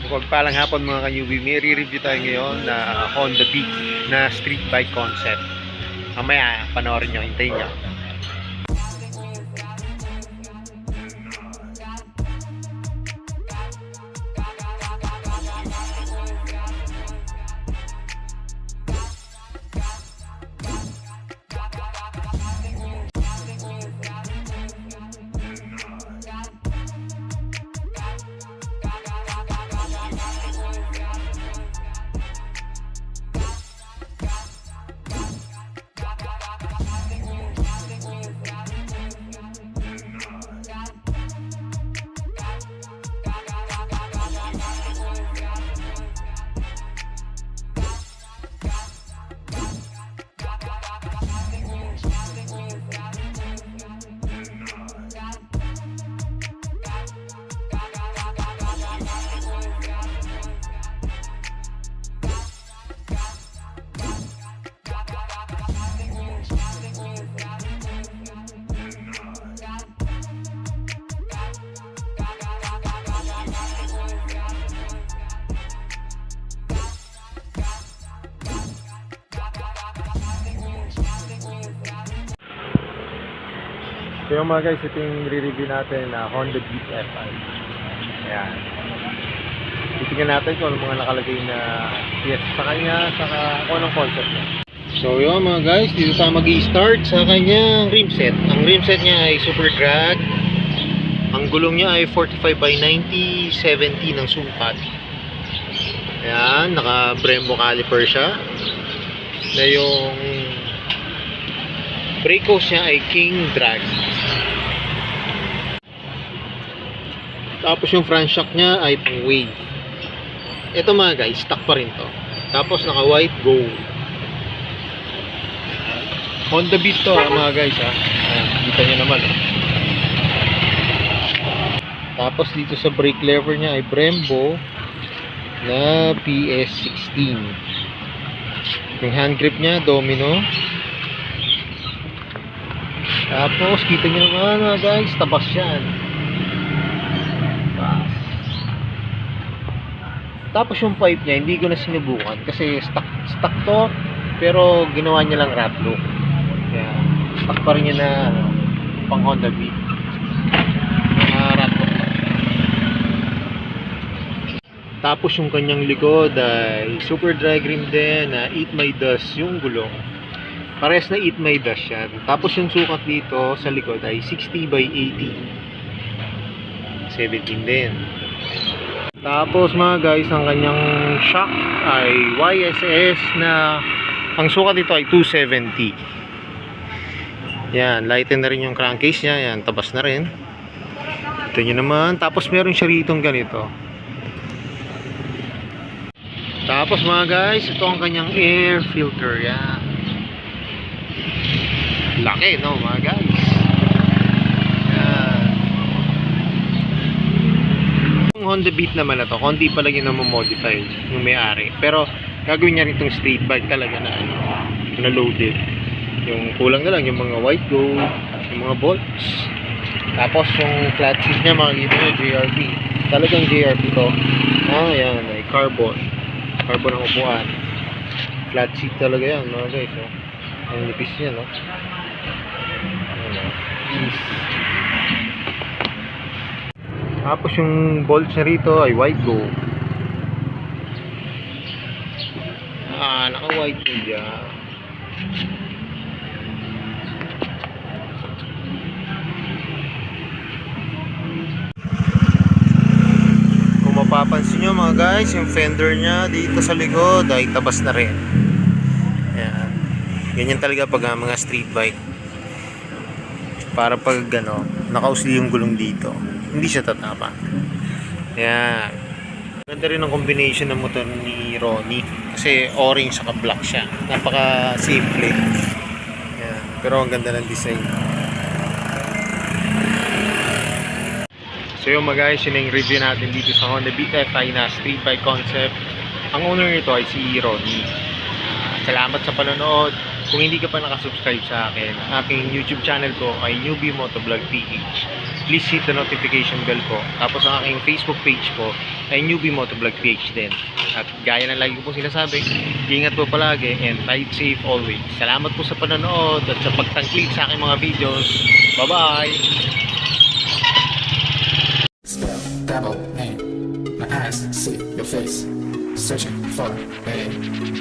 Pagpalang hapon mga ka-newbie, may re-review tayo ngayon na Honda Beat na street bike concept. Mamaya, panoorin nyo, hintayin nyo. So yung mga guys, ito yung re-review natin na Honda Beat Fi. Ayan. Titingnan natin kung ano mga nakalagay na piyesa sa kanya, saka kung anong concept niya. So yun mga guys, dito tayo mag-i-start sa kanyang rim set. Ang rim set niya ay super drag. Ang gulong niya ay 45 by 90, 70 ng sukat. Ayan, naka Brembo caliper siya. Na yung brake hose niya ay King Drag. Tapos yung front shock niya ay pang wave. Ito mga guys, stock pa rin to. Tapos naka white gold. Honda Beat to mga guys ha. Ayan, kita nyo naman Tapos dito sa brake lever niya ay Brembo na PS16. Yung hand grip niya, Domino. Tapos kita nyo naman mga guys, tabas yan. Tapos yung pipe niya, hindi ko na sinubukan kasi stock to, pero ginawa niya lang rat look. Kaya stock pa rin niya na pang Honda Beat. Rat look lang. Tapos yung kanyang likod ay super drag rim din na Eat My Dust yung gulong. Pares na Eat My Dust yan. Tapos yung sukat dito sa likod ay 60 by 80. 17 din. Tapos mga guys, ang kanyang shock ay YSS na ang sukat dito ay 270. Yan, lighten na rin yung crankcase niya. Yan, tabas na rin. Ito nyo naman. Tapos meron siya ritong ganito. Tapos mga guys, ito ang kanyang air filter. Yan. Laki, no mga guys. Honda Beat naman na to, konti pa lang yung namomodify yung may-ari, pero gagawin niya rin itong street bike talaga na na loaded. Yung kulang na lang yung mga white gold, yung mga bolts, tapos yung flat seat niya makikita nyo JRP, talagang JRP to. Yan ay carbon ang upuan, flat seat talaga yan mga guys. Ang nipis niya, no? Tapos yung bolts niya rito ay white gold. Naka white gold yan. Kung mapapansin nyo mga guys, yung fender niya dito sa likod ay tabas na rin. Yan. Ganyan talaga pag mga street bike. Para pag nakausli yung gulong dito, hindi siya tatama. Yan. Ganda rin ang combination ng motor ni Ronnie. Kasi orange saka black siya. Napaka simple. Yan. Pero ang ganda ng design. So yung mga guys, yun yung review natin dito sa Honda Beat Fi na street bike concept. Ang owner nito ay si Ronnie. Salamat sa panonood. Kung hindi ka pa nakasubscribe sa akin, ang aking YouTube channel ko ay Newbie Motovlog PH. please hit the notification bell po. Tapos ang aking Facebook page po ay Newbie Motovlog PH din. At gaya ng lagi ko po sinasabi, ingat po palagi and ride safe always. Salamat po sa panonood at sa pagtangklik sa aking mga videos. Bye-bye! Spell, dabble, name. My eyes see your face, searching for a